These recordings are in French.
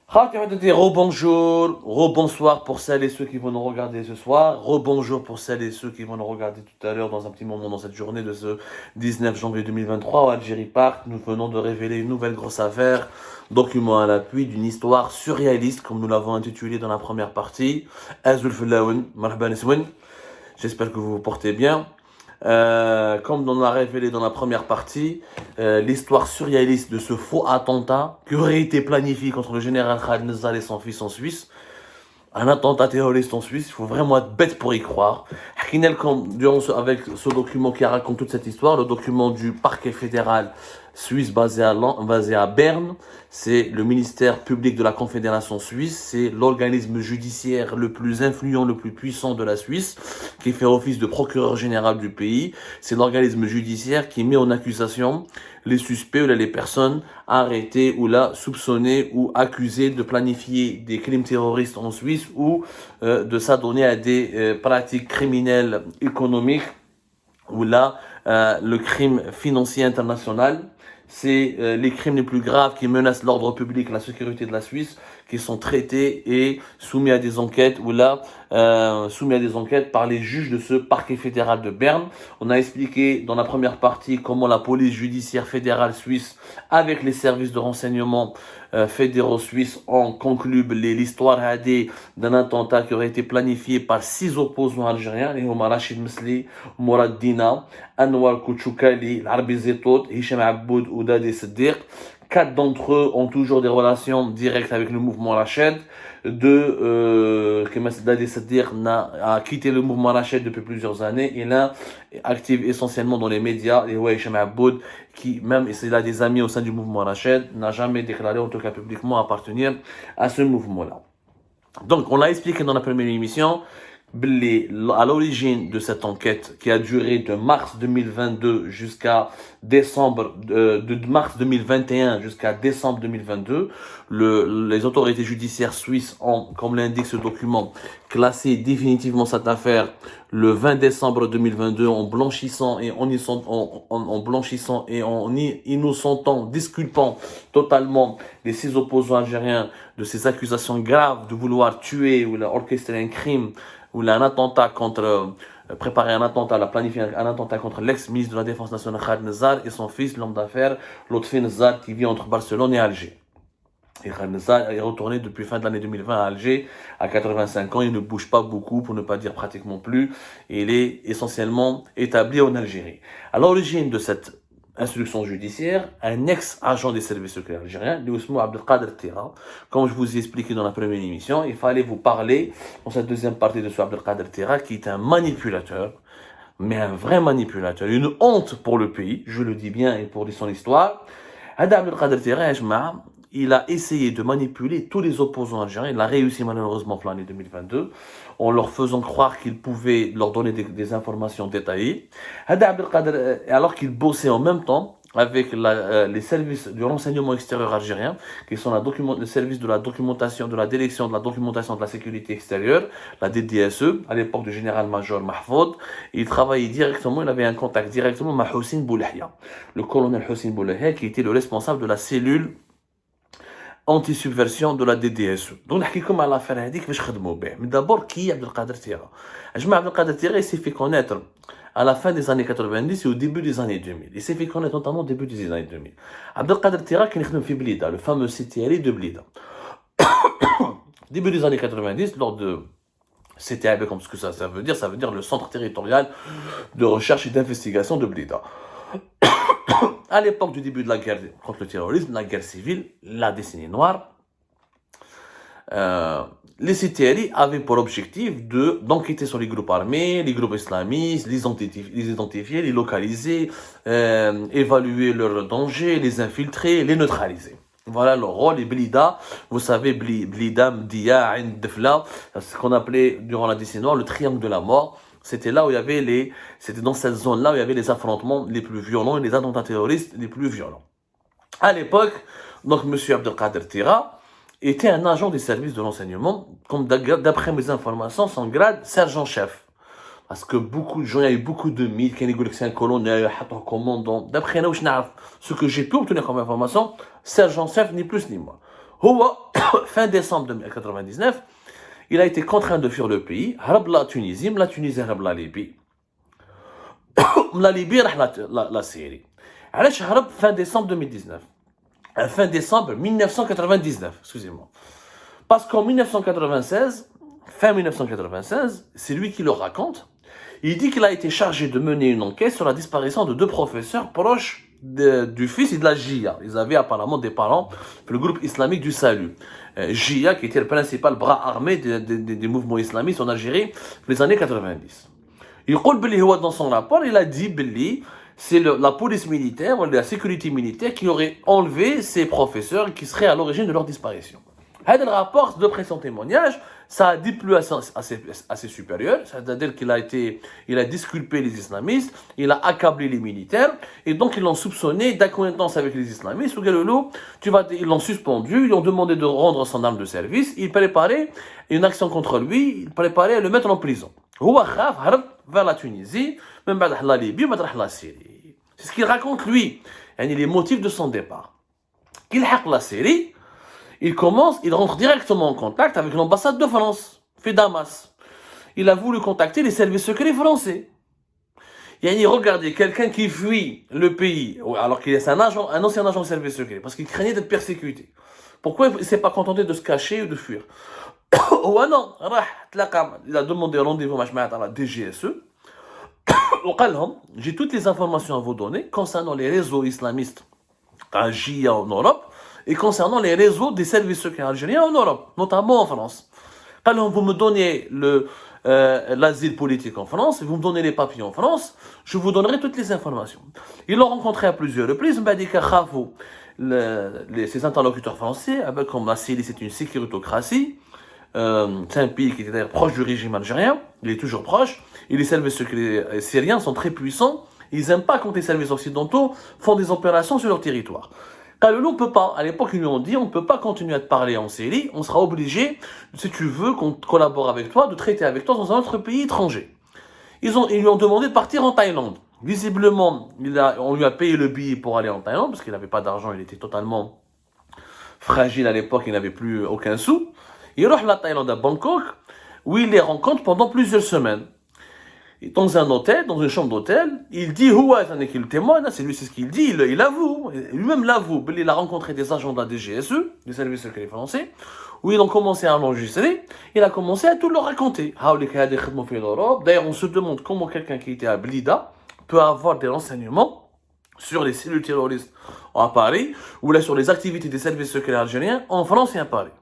Rebonjour, rebonsoir pour celles et ceux qui vont nous regarder ce soir, rebonjour pour celles et ceux qui vont nous regarder tout à l'heure dans un petit moment dans cette journée de ce 19 janvier 2023 au Algérie Park. Nous venons de révéler une nouvelle grosse affaire, document à l'appui d'une histoire surréaliste comme nous l'avons intitulé dans la première partie. Azul Flaoun, Marhaban Iswen. J'espère que vous vous portez bien. Comme on l'a révélé dans la première partie, l'histoire surréaliste de ce faux attentat qui aurait été planifié contre le général Khaled Nazar et son fils en Suisse. Un attentat terroriste en Suisse, il faut vraiment être bête pour y croire. Avec ce document qui raconte toute cette histoire, le document du parquet fédéral suisse basé à Berne, c'est le ministère public de la Confédération suisse, c'est l'organisme judiciaire le plus influent, le plus puissant de la Suisse, qui fait office de procureur général du pays. C'est l'organisme judiciaire qui met en accusation les suspects ou les personnes arrêtées ou là soupçonnées ou accusées de planifier des crimes terroristes en Suisse ou de s'adonner à des pratiques criminelles économiques ou là le crime financier international. C'est les crimes les plus graves qui menacent l'ordre public, la sécurité de la Suisse, qui sont traités et soumis à des enquêtes soumis à des enquêtes par les juges de ce parquet fédéral de Berne. On a expliqué dans la première partie comment la police judiciaire fédérale suisse, avec les services de renseignement fédéraux suisses, ont conclu l'histoire d'un attentat qui aurait été planifié par 6 opposants algériens, les Rachid Mesli, Mourad Dina, Anwar Kouchoukali, Arbi Zetout, Hicham Aboud ou Dadi Siddiq. 4 d'entre eux ont toujours des relations directes avec le mouvement Rached. Dadi Siddiq a quitté le mouvement Rached depuis plusieurs années. Il est actif essentiellement dans les médias. Et Hicham Aboud, qui même s'il a des amis au sein du mouvement Rached, n'a jamais déclaré, en tout cas publiquement, appartenir à ce mouvement-là. Donc, on l'a expliqué dans la première émission. À l'origine de cette enquête qui a duré de mars 2022 jusqu'à décembre, de mars 2021 jusqu'à décembre 2022, les autorités judiciaires suisses ont, comme l'indique ce document, classé définitivement cette affaire le 20 décembre 2022 en blanchissant et en innocentant, disculpant totalement les 6 opposants algériens de ces accusations graves de vouloir tuer ou orchestrer un crime ou un attentat préparer un attentat, planifier un attentat contre l'ex-ministre de la Défense nationale Khaled Nazar et son fils, l'homme d'affaires Lotfi Nazar, qui vit entre Barcelone et Alger. Et Khaled Nazar est retourné depuis fin de l'année 2020 à Alger, à 85 ans, il ne bouge pas beaucoup, pour ne pas dire pratiquement plus, et il est essentiellement établi en Algérie. À l'origine de cette instruction judiciaire, un ex-agent des services secrets algériens, Ousmou Abdelkader Tira. Comme je vous ai expliqué dans la première émission, il fallait vous parler dans cette deuxième partie de ce Abdelkader Tira, qui est un manipulateur, mais un vrai manipulateur, une honte pour le pays, je le dis bien, et pour son histoire. Abdelkader Tira, il a essayé de manipuler tous les opposants algériens. Il a réussi malheureusement pour l'année 2022 en leur faisant croire qu'il pouvait leur donner des informations détaillées. Alors qu'il bossait en même temps avec les services du renseignement extérieur algérien, qui sont le service de la documentation, de la direction de la documentation de la sécurité extérieure, la DDSE, à l'époque du général-major Mahfoud. Il travaillait directement, il avait un contact directement avec Houssine Boulahia, le colonel Houssine Boulahia, qui était le responsable de la cellule anti-subversion de la DDSE. Donc, نحكيكم على l'affaire هذيك باش خدموا به. Mais d'abord, qui est Abdelkader Tira? Abdelkader Tira, il s'est fait connaître à la fin des années 90 et au début des années 2000. Il s'est fait connaître notamment au début des années 2000. Abdelkader Tira qui est في Blida, le fameux CTLI de Blida. Début des années 90, lors de CTAB, comme ce que ça veut dire le centre territorial de recherche et d'investigation de Blida. À l'époque du début de la guerre contre le terrorisme, la guerre civile, la décennie noire, les CTLI avaient pour objectif d'enquêter sur les groupes armés, les groupes islamistes, les identifier, les localiser, évaluer leurs dangers, les infiltrer, les neutraliser. Voilà leur rôle. Et Blida, vous savez, Blida, Mdia, Ain Defla, ce qu'on appelait durant la décennie noire le triangle de la mort. C'était là où il y avait c'était dans cette zone-là où il y avait les affrontements les plus violents et les attentats terroristes les plus violents. À l'époque, donc, monsieur Abdelkader Tira était un agent des services de renseignement, comme d'après mes informations, son grade, sergent-chef. Parce que beaucoup de gens, il y a eu beaucoup de mythes, qu'il y a eu un colonel, un commandant. D'après nous, ce que j'ai pu obtenir comme information, sergent-chef, ni plus ni moins. Fin décembre 1999, il a été contraint de fuir le pays. هرب la Tunisie, la Tunisie هرب la Libye. La Libye راح la Syrie. علاش هرب fin décembre 2019. Fin décembre 1999, excusez-moi. Parce qu'en 1996, fin 1996, c'est lui qui le raconte. Il dit qu'il a été chargé de mener une enquête sur la disparition de deux professeurs proches du fils et de la JIA. Ils avaient apparemment des parents, le groupe islamique du salut. JIA, qui était le principal bras armé des mouvements islamistes en Algérie dans les années 90. Il dit dans son rapport, il a dit c'est la police militaire ou la sécurité militaire qui aurait enlevé ces professeurs qui seraient à l'origine de leur disparition. Le rapport, d'après son témoignage, ça a dit plus assez supérieur, c'est-à-dire qu'il a disculpé les islamistes, il a accablé les militaires, et donc ils l'ont soupçonné d'accointance avec les islamistes. Ils l'ont suspendu, ils ont demandé de rendre son arme de service, ils préparaient une action contre lui, ils préparaient à le mettre en prison. Vers la Tunisie, même la Libye, la Syrie. C'est ce qu'il raconte lui, les motifs de son départ. Qu'il hack la Syrie, il rentre directement en contact avec l'ambassade de France, fait Damas. Il a voulu contacter les services secrets français. Regardez, quelqu'un qui fuit le pays, alors qu'il est un ancien agent de service secret, parce qu'il craignait d'être persécuté. Pourquoi il ne s'est pas contenté de se cacher ou de fuir? Non, il a demandé un rendez-vous à la DGSE. J'ai toutes les informations à vous donner concernant les réseaux islamistes à JIA en Europe et concernant les réseaux des services secrets algériens en Europe, notamment en France. Vous me donnez l'asile politique en France, vous me donnez les papiers en France, je vous donnerai toutes les informations. Ils l'ont rencontré à plusieurs reprises, ces interlocuteurs français, comme la Syrie, c'est une sécuritocratie. C'est un pays qui était d'ailleurs proche du régime algérien, il est toujours proche, et les services secrets syriens sont très puissants, ils n'aiment pas quand les services occidentaux font des opérations sur leur territoire. On peut pas, à l'époque ils nous ont dit, on ne peut pas continuer à te parler en Syrie, on sera obligé, si tu veux qu'on collabore avec toi, de traiter avec toi dans un autre pays étranger. Ils lui ont demandé de partir en Thaïlande. Visiblement, on lui a payé le billet pour aller en Thaïlande, parce qu'il n'avait pas d'argent, il était totalement fragile à l'époque, il n'avait plus aucun sou. Il va à la Thaïlande à Bangkok, où il les rencontre pendant plusieurs semaines. Et dans un hôtel, dans une chambre d'hôtel, il dit, c'est le témoigne, c'est ce qu'il dit, il avoue, lui-même l'avoue, il a rencontré des agents de la DGSE, des services secrets français, où ils ont commencé à l'enregistrer, il a commencé à tout leur raconter. D'ailleurs, on se demande comment quelqu'un qui était à Blida peut avoir des renseignements sur les cellules terroristes à Paris, ou là sur les activités des services secrets algériens en France et à Paris.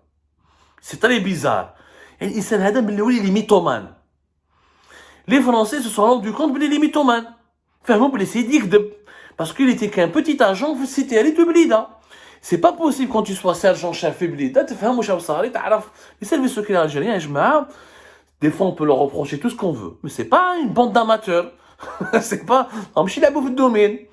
C'est très bizarre. الانسان هذا من الاول اللي ميتومان. Les Français se sont rendus compte qu'il est mythomane. فهموا بلي سيدي يكذب. Parce qu'il était qu'un petit agent في السيتيري de Blida. C'est pas possible quand tu sois sergent-chef في Blida تفهم واش صار تعرف les services secrets algériens يا جماعة. Des fois on peut leur reprocher tout ce qu'on veut, mais c'est pas une bande d'amateurs. C'est pas ماشي يلعبوا في الدومين.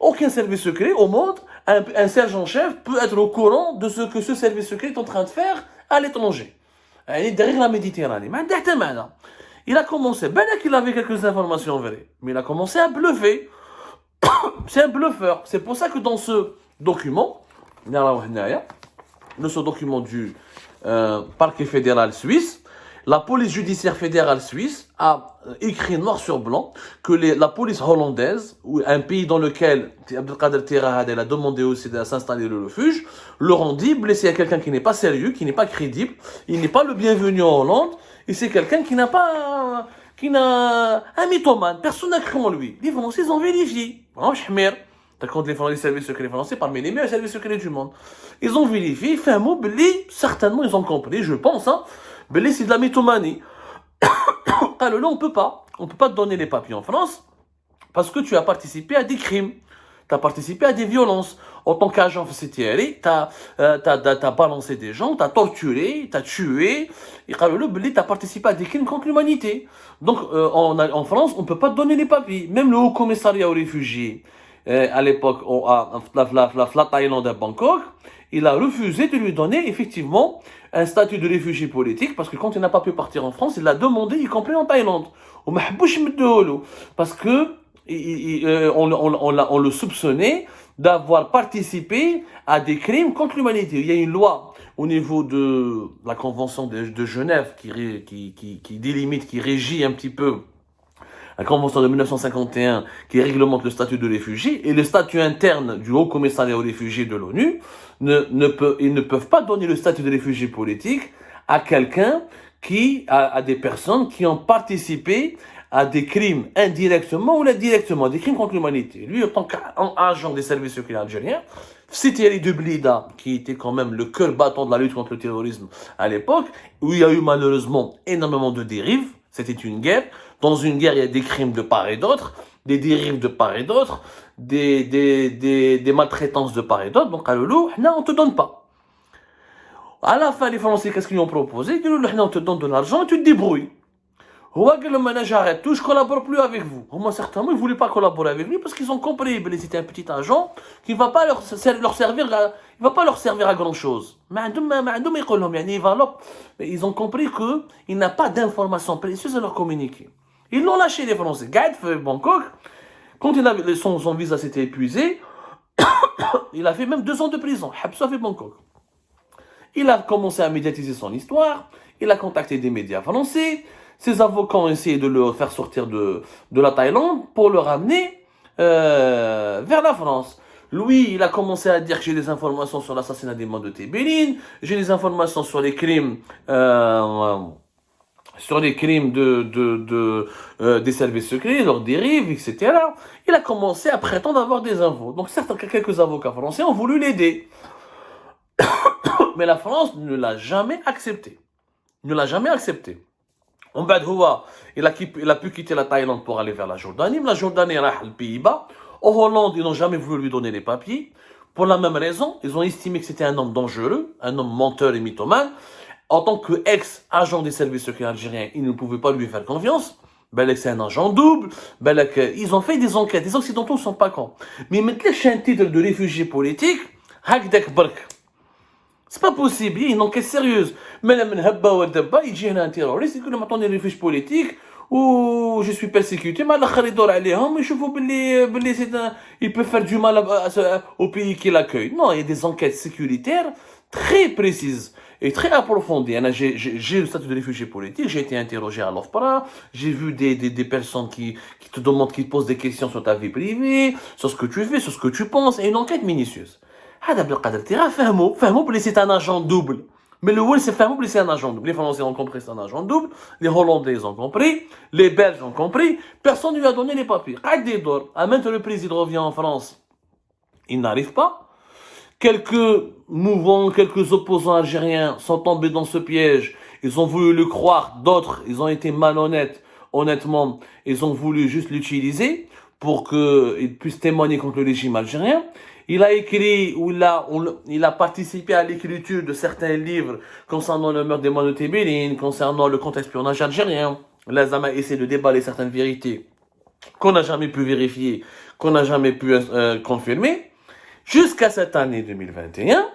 Aucun service secret au monde, un sergent-chef peut être au courant de ce que ce service secret est en train de faire à l'étranger. Il est derrière la Méditerranée. Il a commencé, ben là qu'il avait quelques informations vraies, mais il a commencé à bluffer. C'est un bluffeur. C'est pour ça que dans ce document, du parquet fédéral suisse, la police judiciaire fédérale suisse a écrit noir sur blanc que la police hollandaise, ou un pays dans lequel Abdelkader Terahad a demandé aussi de s'installer le refuge, leur ont dit, blessé à quelqu'un qui n'est pas sérieux, qui n'est pas crédible, il n'est pas le bienvenu en Hollande, et c'est quelqu'un qui n'a un mythomane, personne n'a cru en lui. Les Français, ils ont vérifié. Quand les services secrets français, parmi les meilleurs services secrets du monde, ils ont vérifié, fait un mot, certainement ils ont compris, je pense, c'est de la mythomanie. Alors là, on peut pas te donner les papiers en France parce que tu as participé à des crimes, tu as participé à des violences. En tant qu'agent FCTRI, tu as balancé des gens, tu as torturé, tu as tué, et tu as participé à des crimes contre l'humanité. Donc en France, on ne peut pas te donner les papiers. Même le Haut Commissariat aux réfugiés, à l'époque, la Thaïlande à Bangkok, il a refusé de lui donner effectivement un statut de réfugié politique parce que quand il n'a pas pu partir en France, il l'a demandé, y compris en Thaïlande. Parce que on le soupçonnait d'avoir participé à des crimes contre l'humanité. Il y a une loi au niveau de la Convention de Genève qui délimite, qui régit un petit peu la Convention de 1951 qui réglemente le statut de réfugié et le statut interne du Haut Commissariat aux réfugiés de l'ONU ils ne peuvent pas donner le statut de réfugié politique à quelqu'un à des personnes qui ont participé à des crimes indirectement ou indirectement, des crimes contre l'humanité. Lui, en tant qu'agent des services secrets algériens, Sitieri de Blida, qui était quand même le cœur battant de la lutte contre le terrorisme à l'époque, où il y a eu malheureusement énormément de dérives, c'était une guerre. Dans une guerre, il y a des crimes de part et d'autre, des dérives de part et d'autre, des maltraitances de part et d'autre. Donc, à Loulou, on ne te donne pas. À la fin, les Français, qu'est-ce qu'ils lui ont proposé? Ils lui ont dit, on te donne de l'argent et tu te débrouilles. J'arrête tout, je ne collabore plus avec vous. Moi, certainement, ils ne voulaient pas collaborer avec lui parce qu'ils ont compris que c'était un petit agent qui ne va pas leur servir à grand chose. Ils ont compris qu'il n'a pas d'informations précieuses à leur communiquer. Ils l'ont lâché, les Français. Gaël fait Bangkok, quand son visa s'était épuisé, il a fait même 2 ans de prison. Habsa fait Bangkok. Il a commencé à médiatiser son histoire, il a contacté des médias français. Ses avocats ont essayé de le faire sortir de la Thaïlande pour le ramener vers la France. Lui, il a commencé à dire que j'ai des informations sur l'assassinat des morts de Tébéline, j'ai des informations sur les crimes, des services secrets, leurs dérives, etc. Il a commencé à prétendre avoir des infos. Donc certes, quelques avocats français ont voulu l'aider. Mais la France ne l'a jamais accepté. Ne l'a jamais accepté. Il a pu quitter la Thaïlande pour aller vers la Jordanie. La Jordanie, elle a les Pays-Bas. Au Hollande, ils n'ont jamais voulu lui donner les papiers. Pour la même raison, ils ont estimé que c'était un homme dangereux, un homme menteur et mythomane. En tant qu'ex-agent des services secrets algériens, ils ne pouvaient pas lui faire confiance. C'est un agent double. Ils ont fait des enquêtes. Les Occidentaux ne sont pas cons. Mais maintenant, un titre de réfugié politique, c'est pas possible, il y a une enquête sérieuse. Mais là, il dit un terroriste, il dit maintenant des réfugiés politiques, ou je suis persécuté, mais il peut faire du mal au pays qui l'accueille. Non, il y a des enquêtes sécuritaires très précises et très approfondies. J'ai le statut de réfugié politique, j'ai été interrogé à l'OFPRA, j'ai vu des personnes qui te demandent, qui te posent des questions sur ta vie privée, sur ce que tu fais, sur ce que tu penses, et une enquête minutieuse. Abdelkader Tira, fahmou, c'est un agent double. Mais le Will, c'est fahmou, c'est un agent double. Les Français ont compris, c'est un agent double. Les Hollandais ont compris. Les Belges ont compris. Personne ne lui a donné les papiers. À maintes reprises, il revient en France. Il n'arrive pas. Quelques mouvants, quelques opposants algériens sont tombés dans ce piège. Ils ont voulu le croire. D'autres, ils ont été malhonnêtes. Honnêtement, ils ont voulu juste l'utiliser pour qu'il puisse témoigner contre le régime algérien. Il a écrit, il a participé à l'écriture de certains livres concernant le meurtre des morts de Tébéline, concernant le contre-espionnage algérien. L'Azama essaie de déballer certaines vérités qu'on n'a jamais pu vérifier, qu'on n'a jamais pu confirmer, jusqu'à cette année 2021,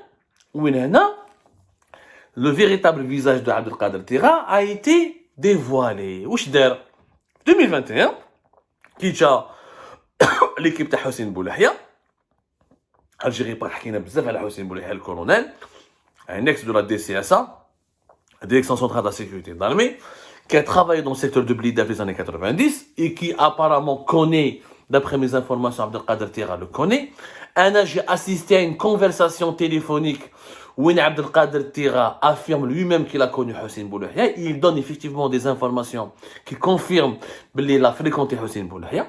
où le véritable visage de Abdelkader Tira a été dévoilé. 2021, qui a l'équipe de Hossein Boulahia, Algérie par حكينا بزاف على حسين بوليحيى le colonel, un ex de la DCSA, Direction centrale de la sécurité de l'armée, qui a travaillé dans le secteur de Blida dans les années 90 et qui apparemment connaît, d'après mes informations, Abdelkader Tira le connaît. J'ai assisté à une conversation téléphonique où Abdelkader Tira affirme lui-même qu'il a connu Hossein Boulahia. Il donne effectivement des informations qui confirment qu'il a fréquenté Hossein Boulahia.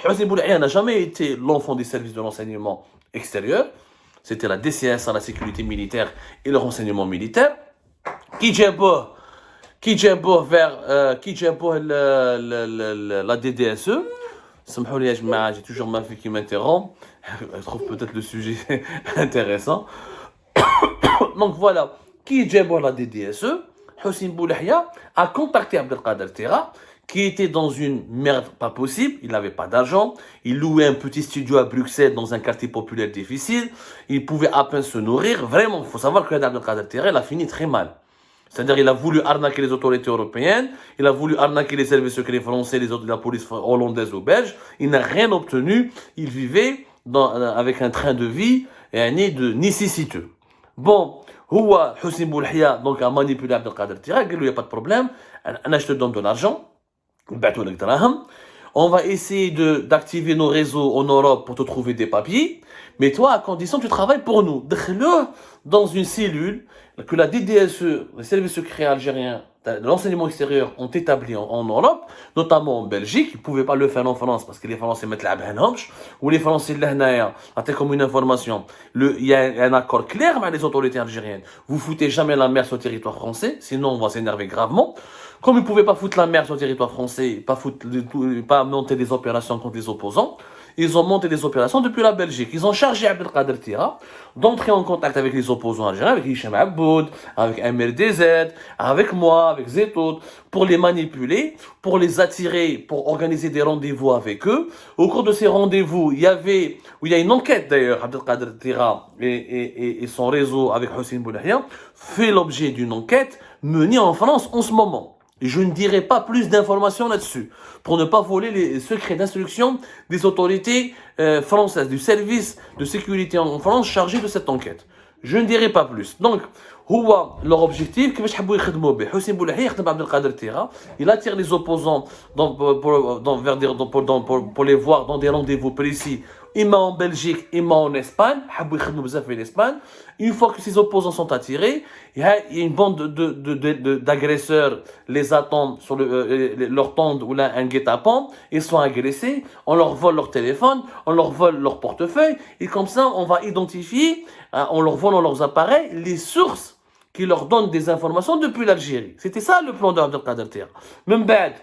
Hossein Boulahia n'a jamais été l'enfant des services de renseignement extérieur. C'était la DCS, la sécurité militaire et le renseignement militaire. Qui جابوه vers la DDSE. J'ai toujours ma fille qui m'interrompt. Je trouve peut-être le sujet intéressant. Donc voilà, qui جابوه la DDSE. Hossein Boulahia a contacté Abdelkader Tira, qui était dans une merde pas possible, il n'avait pas d'argent, il louait un petit studio à Bruxelles dans un quartier populaire difficile, il pouvait à peine se nourrir. Vraiment, il faut savoir que Abdelkader Tira, il a fini très mal. C'est-à-dire, il a voulu arnaquer les autorités européennes, il a voulu arnaquer les services secrets français, la police hollandaise ou belge, il n'a rien obtenu, il vivait avec un train de vie de nécessiteux. Bon, Hosni Boulahia donc a manipulé Abdelkader Tira, il n'y a pas de problème, je te donne de l'argent, on va essayer d'activer nos réseaux en Europe pour te trouver des papiers, mais toi, à condition que tu travailles pour nous. Dkhlo dans une cellule que la DDSE, les services secrets algériens de l'enseignement extérieur, ont établi en Europe, notamment en Belgique. Ils ne pouvaient pas le faire en France parce que les Français mettent la benhamch, ou les Français l'ahnaïa, comme une information. Il y a un accord clair avec les autorités algériennes. Vous foutez jamais la mer sur le territoire français, sinon on va s'énerver gravement. Comme ils ne pouvaient pas foutre la mer sur le territoire français, pas monter des opérations contre les opposants, ils ont monté des opérations depuis la Belgique. Ils ont chargé Abdelkader Tira d'entrer en contact avec les opposants algériens, avec Hicham Aboud, avec MRDZ, avec moi, avec Zetoud, pour les manipuler, pour les attirer, pour organiser des rendez-vous avec eux. Au cours de ces rendez-vous, il y a une enquête d'ailleurs, Abdelkader Tira et son réseau avec Hosni Boulahia fait l'objet d'une enquête menée en France en ce moment. Et je ne dirai pas plus d'informations là-dessus, pour ne pas voler les secrets d'instruction des autorités françaises, du service de sécurité en France chargé de cette enquête. Je ne dirai pas plus. Donc, leur objectif, Hosni Boulahia يخدم Abdelkader Tira, il attire les opposants pour les voir dans des rendez-vous précis, imma en Belgique, imma en Espagne, une fois que ces opposants sont attirés, il y a une bande d'agresseurs les attendent sur leur tente ou là un guet-apens, ils sont agressés, on leur vole leur téléphone, on leur vole leur portefeuille, et comme ça on va identifier, en leur volant leurs appareils, les sources qui leur donnent des informations depuis l'Algérie. C'était ça le plan d'Abdelkader Tira. Même bad,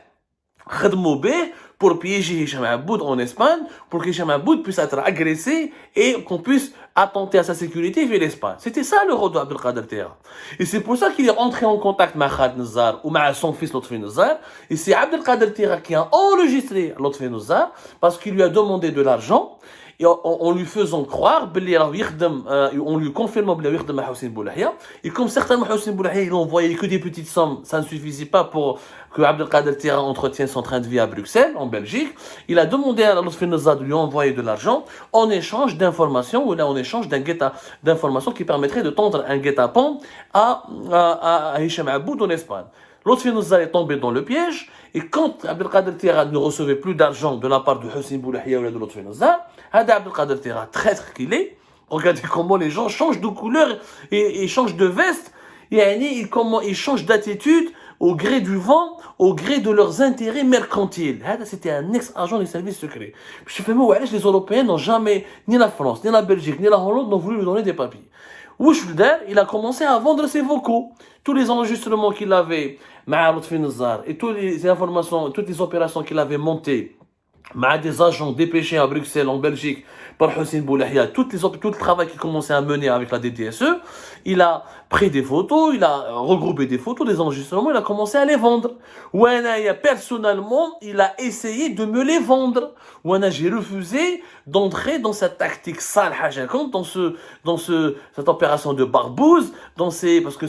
pour piéger Hicham Aboud en Espagne, pour qu'Hicham Aboud puisse être agressé et qu'on puisse attenter à sa sécurité via l'Espagne. C'était ça le rôle d'Abdelkader Tira. Et c'est pour ça qu'il est entré en contact avec Khaled Nazar ou avec son fils Lotfi Nazar. Et c'est Abdelkader Tira qui a enregistré Lotfi Nazar parce qu'il lui a demandé de l'argent. Et en lui faisant croire, on lui confirmant qu'il y a Hosni Boulahia. Et comme certainement Hosni Boulahia, il n'envoyait que des petites sommes, ça ne suffisait pas pour que Abdelkader Tira entretienne son train de vie à Bruxelles, en Belgique. Il a demandé à Lotfi Nazar de lui envoyer de l'argent en échange d'informations, ou là en échange d'informations qui permettraient de tendre un guet-apens à Hicham Aboud en Espagne. Lotfi Nazar est tombé dans le piège, et quand Abdelkader Tira ne recevait plus d'argent de la part de Hosni Boulahia ou de Lotfi Nazar, Abdelkader Tira, traître qu'il est, regardez comment les gens changent de couleur et changent de veste, et comment ils changent d'attitude au gré du vent, au gré de leurs intérêts mercantiles. C'était un ex-agent des services secrets. Je fais moi, les Européens n'ont jamais, ni la France, ni la Belgique, ni la Hollande n'ont voulu lui donner des papiers. Wouchdar, il a commencé à vendre ses vocaux. Tous les enregistrements qu'il avait, Lotfi Nazar, et toutes les informations, toutes les opérations qu'il avait montées, des agents dépêchés à Bruxelles, en Belgique, par Hosni Boulahia, tout le travail qu'il commençait à mener avec la DDSE, il a pris des photos, il a regroupé des photos, des enregistrements, il a commencé à les vendre. Personnellement, il a essayé de me les vendre. J'ai refusé d'entrer dans cette tactique sale, dans cette opération de barbouze, parce que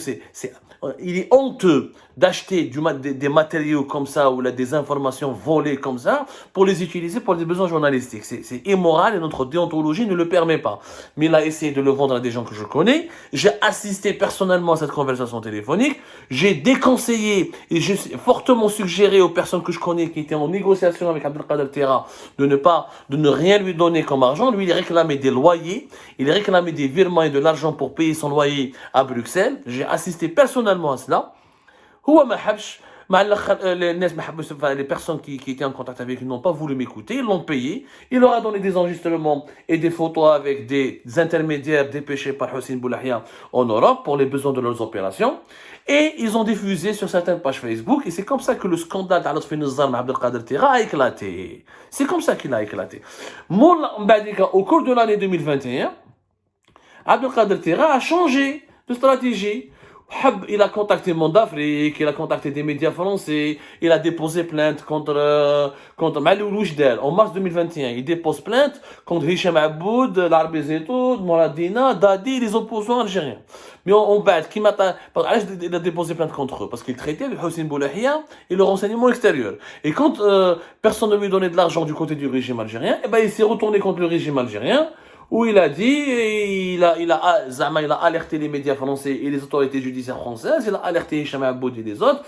il est honteux d'acheter des matériaux comme ça ou là, des informations volées comme ça pour les utiliser pour des besoins journalistiques. C'est immoral et notre déontologie ne le permet pas. Mais il a essayé de le vendre à des gens que je connais. J'ai assisté personnellement à cette conversation téléphonique. J'ai déconseillé et j'ai fortement suggéré aux personnes que je connais qui étaient en négociation avec Abdelkader Tira de ne rien lui donner comme argent. Lui, il réclamait des loyers, il réclamait des virements et de l'argent pour payer son loyer à Bruxelles. J'ai assisté personnellement à cela. Les personnes qui étaient en contact avec lui n'ont pas voulu m'écouter, ils l'ont payé, il leur a donné des enregistrements et des photos avec des intermédiaires dépêchés par Hosni Boulahia en Europe pour les besoins de leurs opérations, et ils ont diffusé sur certaines pages Facebook, et c'est comme ça que le scandale de Lotfi Nazar et Abdelkader Tira a éclaté. C'est comme ça qu'il a éclaté. Au cours de l'année 2021, Abdelkader Tira a changé de stratégie. Il a contacté Monde Afrique, il a contacté des médias français, il a déposé plainte contre Malou Loujdel. En mars 2021, il dépose plainte contre Hicham Aboud, l'Arabie Saoudite, Mouladina, Dadi, les opposants algériens. Mais on bat, il a déposé plainte contre eux, parce qu'il traitait le Hossein Boulahia et le renseignement extérieur. Et quand personne ne lui donnait de l'argent du côté du régime algérien, eh ben il s'est retourné contre le régime algérien, où il a dit, il a alerté les médias français et les autorités judiciaires françaises, il a alerté Hicham Aboud et les autres,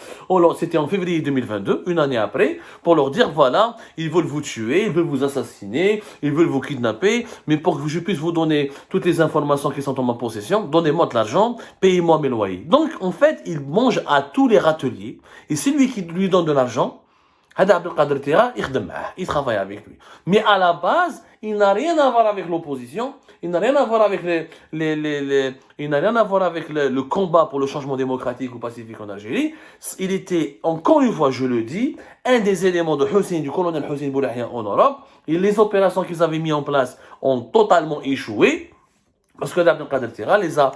c'était en février 2022, une année après, pour leur dire, voilà, ils veulent vous tuer, ils veulent vous assassiner, ils veulent vous kidnapper, mais pour que je puisse vous donner toutes les informations qui sont en ma possession, donnez-moi de l'argent, payez-moi mes loyers. Donc, en fait, il mange à tous les râteliers, et celui qui lui donne de l'argent, il travaille avec lui. Mais à la base, il n'a rien à voir avec l'opposition, il n'a rien à voir avec il n'a rien à voir avec le combat pour le changement démocratique ou pacifique en Algérie. Il était, encore une fois, je le dis, un des éléments du colonel Hossein Boulahia en Europe. Et les opérations qu'ils avaient mis en place ont totalement échoué, parce que Abdelkader Tera les a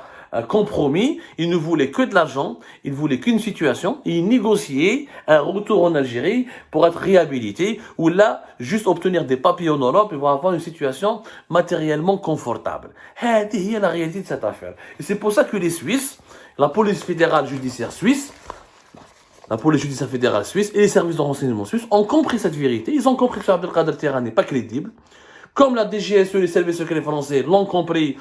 compromis, il ne voulait que de l'argent, il voulait qu'une situation, il négociait un retour en Algérie pour être réhabilité, ou là, juste obtenir des papiers en Europe et avoir une situation matériellement confortable. C'est la réalité de cette affaire. Et c'est pour ça que les Suisses, la police fédérale judiciaire suisse, la police judiciaire fédérale suisse et les services de renseignement suisses ont compris cette vérité. Ils ont compris que Abdelkader Tera n'est pas crédible. Comme la DGSE et les services secrets français l'ont compris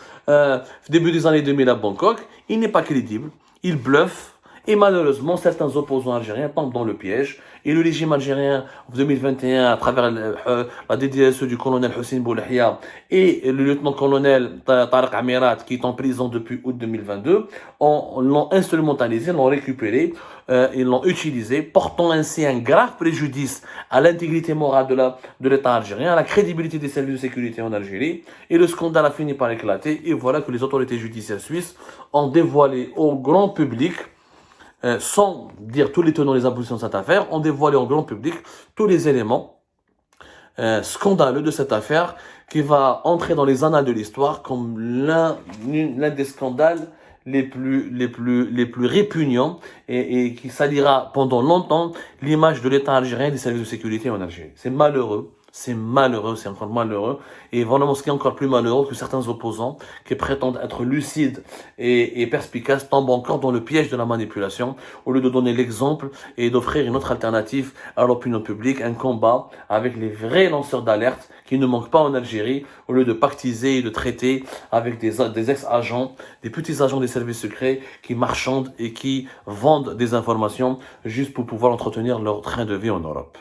début des années 2000 à Bangkok, il n'est pas crédible, il bluffe, et malheureusement, certains opposants algériens tombent dans le piège, et le régime algérien en 2021, à travers la DDSE du colonel Hossein Boulahia et le lieutenant-colonel Tariq Amirat, qui est en prison depuis août 2022, l'ont instrumentalisé, l'ont récupéré, ils l'ont utilisé, portant ainsi un grave préjudice à l'intégrité morale de l'État algérien, à la crédibilité des services de sécurité en Algérie, et le scandale a fini par éclater, et voilà que les autorités judiciaires suisses ont dévoilé au grand public, sans dire tous les tenants et les aboutissants de cette affaire, ont dévoilé au grand public tous les éléments scandaleux de cette affaire qui va entrer dans les annales de l'histoire comme l'un des scandales les plus répugnants et qui salira pendant longtemps l'image de l'État algérien et des services de sécurité en Algérie. C'est malheureux. C'est malheureux, c'est encore malheureux. Et vraiment, ce qui est encore plus malheureux, que certains opposants qui prétendent être lucides et perspicaces tombent encore dans le piège de la manipulation, au lieu de donner l'exemple et d'offrir une autre alternative à l'opinion publique, un combat avec les vrais lanceurs d'alerte qui ne manquent pas en Algérie, au lieu de pactiser et de traiter avec des ex-agents, des petits agents des services secrets qui marchandent et qui vendent des informations juste pour pouvoir entretenir leur train de vie en Europe.